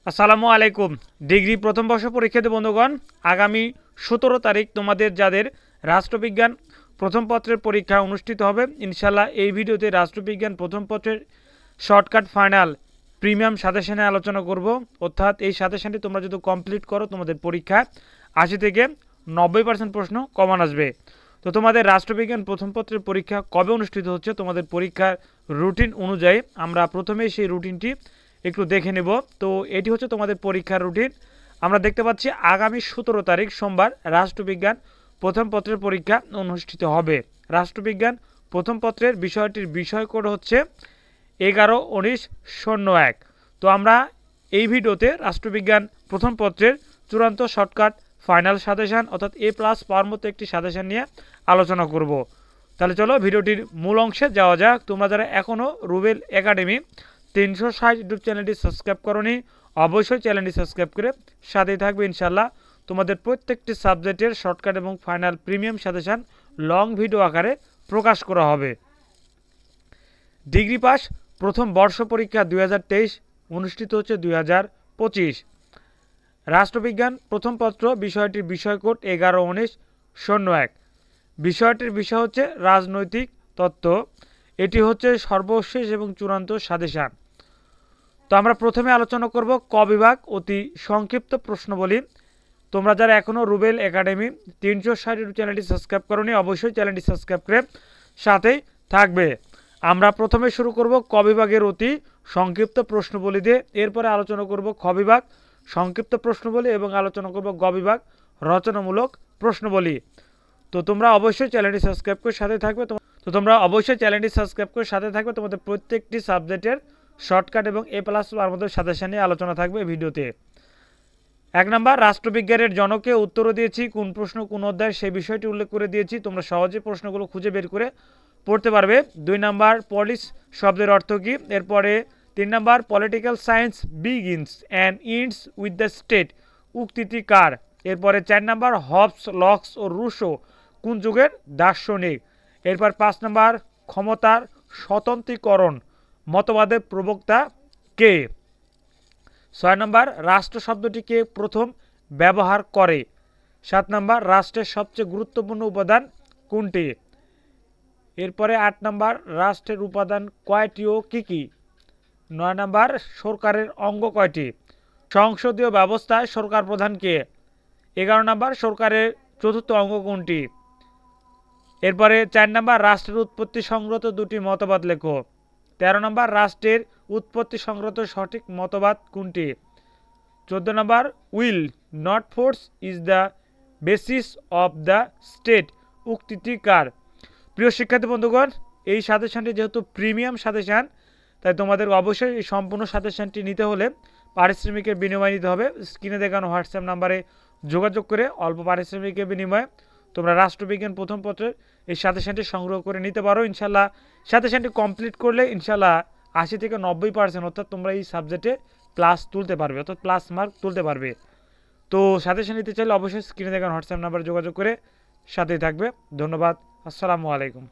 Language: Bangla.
আসসালামু আলাইকুম। ডিগ্রি প্রথম বর্ষ পরীক্ষার্থী বন্ধুগণ, আগামী 17 তারিখ তোমাদের যাদের রাষ্ট্রবিজ্ঞান প্রথম পত্রের পরীক্ষা অনুষ্ঠিত হবে, ইনশাল্লাহ এই ভিডিওতে রাষ্ট্রবিজ্ঞান প্রথম পত্রের শর্টকাট ফাইনাল প্রিমিয়াম সাজেশনে আলোচনা করব। অর্থাৎ এই সাজেশনটি তোমরা যদি কমপ্লিট করো তোমাদের পরীক্ষায় 80 থেকে 90% প্রশ্ন কমন আসবে। তো তোমাদের রাষ্ট্রবিজ্ঞান প্রথম পত্রের পরীক্ষা কবে অনুষ্ঠিত হচ্ছে, তোমাদের পরীক্ষার রুটিন অনুযায়ী আমরা প্রথমেই সেই রুটিনটি একটু দেখে নেব। তো এটি হচ্ছে তোমাদের পরীক্ষার রুটিন। আমরা দেখতে পাচ্ছি আগামী 17 তারিখ সোমবার রাষ্ট্রবিজ্ঞান প্রথম পত্রের পরীক্ষা অনুষ্ঠিত হবে। রাষ্ট্রবিজ্ঞান প্রথম পত্রের বিষয়টির বিষয় কোড হচ্ছে 11-19-01। তো আমরা এই ভিডিওতে রাষ্ট্রবিজ্ঞান প্রথম পত্রের চূড়ান্ত শর্টকাট ফাইনাল সাজেশন অর্থাৎ A+ পাওয়ার মতো একটি সাজেশন নিয়ে আলোচনা করব। তাহলে চলো ভিডিওটির মূল অংশে যাওয়া যাক। তোমরা যারা এখনও রুবেল একাডেমি 360 ইউটিউব চ্যানেলটি সাবস্ক্রাইব করনি, অবশ্যই চ্যানেলটি সাবস্ক্রাইব করে সাথেই থাকবে। ইনশাল্লাহ তোমাদের প্রত্যেকটি সাবজেক্টের শর্টকাট এবং final premium suggestion long video আকারে প্রকাশ করা হবে। ডিগ্রি পাস প্রথম বর্ষ পরীক্ষা 2023 অনুষ্ঠিত হচ্ছে 2025। রাষ্ট্রবিজ্ঞান প্রথম পত্র বিষয়টির বিষয় কোড 11-19-01। বিষয়টির বিষয় হচ্ছে রাজনৈতিক তত্ত্ব। এটি হচ্ছে সর্বশেষ এবং চূড়ান্ত সাজেশন। তো আমরা প্রথমে আলোচনা করব ক বিভাগ অতি সংক্ষিপ্ত প্রশ্নবলী। তোমরা যারা এখনও রুবেল একাডেমি 360 ইউটিউব চ্যানেলটি সাবস্ক্রাইব করনি, অবশ্যই চ্যানেলটি সাবস্ক্রাইব করে সাথেই থাকবে। আমরা প্রথমে শুরু করব ক বিভাগের অতি সংক্ষিপ্ত প্রশ্নবলী দিয়ে, এরপরে আলোচনা করব খ বিভাগ সংক্ষিপ্ত প্রশ্নবলী এবং আলোচনা করব গ বিভাগ রচনামূলক প্রশ্নবলী। তো তোমরা অবশ্যই চ্যানেলটি সাবস্ক্রাইব করে সাথে থাকবে। তোমাদের প্রত্যেকটি সাবজেক্টের শর্টকাট এবং A+ আর মধ্যে সাজেশন নিয়ে আলোচনা থাকবে ভিডিওতে। 1 নাম্বার রাষ্ট্রবিজ্ঞানের জনকে উত্তরও দিয়েছি, কোন প্রশ্ন কোন অধ্যায় সেই বিষয়টি উল্লেখ করে দিয়েছি, তোমরা সহজে প্রশ্নগুলো খুঁজে বের করে পড়তে পারবে। 2 নাম্বার পলিস শব্দের অর্থ কী, এরপরে 3 number political science begins and ends with the state উক্তিটি কার, এরপরে 4 নাম্বার হবস লক্স ও রুশো কোন যুগের দার্শনিক, এরপর 5 নাম্বার ক্ষমতার স্বতন্ত্রীকরণ মতবাদের প্রবক্তা কে, 6 নাম্বার রাষ্ট্র শব্দটিকে প্রথম ব্যবহার করে, 7 নাম্বার রাষ্ট্রের সবচেয়ে গুরুত্বপূর্ণ উপাদান কোনটি, এরপরে 8 নাম্বার রাষ্ট্রের উপাদান কয়টি ও কী কী, 9 নাম্বার সরকারের অঙ্গ কয়টি, সংসদীয় ব্যবস্থায় সরকার প্রধান কে, 11 নাম্বার সরকারের চতুর্থ অঙ্গ কোনটি, এরপরে 4 নাম্বার রাষ্ট্রের উৎপত্তি সংক্রান্ত দুটি মতবাদ লেখো, 13 নাম্বার রাষ্ট্রের উৎপত্তি সংক্রান্ত সঠিক মতবাদ কোনটি, 14 number will not force is the basis of the state উক্তিটি কার। প্রিয় শিক্ষার্থী বন্ধুগণ, এই সাজেশনটি যেহেতু প্রিমিয়াম সাজেশন, তাই তোমাদের অবশ্যই এই সম্পূর্ণ সাজেশনটি নিতে হলে পারিশ্রমিকের বিনিময় নিতে হবে। স্ক্রিনে দেখানো হোয়াটসঅ্যাপ নাম্বারে যোগাযোগ করে অল্প পারিশ্রমিকের বিনিময়ে তোমরা রাষ্ট্রবিজ্ঞান প্রথম পত্রের এই সাজেশনটি সংগ্রহ করে নিতে পারো। ইনশাল্লাহ সাজেশনটি কমপ্লিট করলে ইনশাল্লাহ 80 থেকে 90% অর্থাৎ তোমরা এই সাবজেক্টে প্লাস তুলতে পারবে, অর্থাৎ প্লাস মার্ক তুলতে পারবে। তো সাজেশন নিতে চাইলে অবশ্যই স্ক্রিনে দেখানো হোয়াটসঅ্যাপ নাম্বারে যোগাযোগ করে সাথেই থাকবে। ধন্যবাদ। আসসালামু আলাইকুম।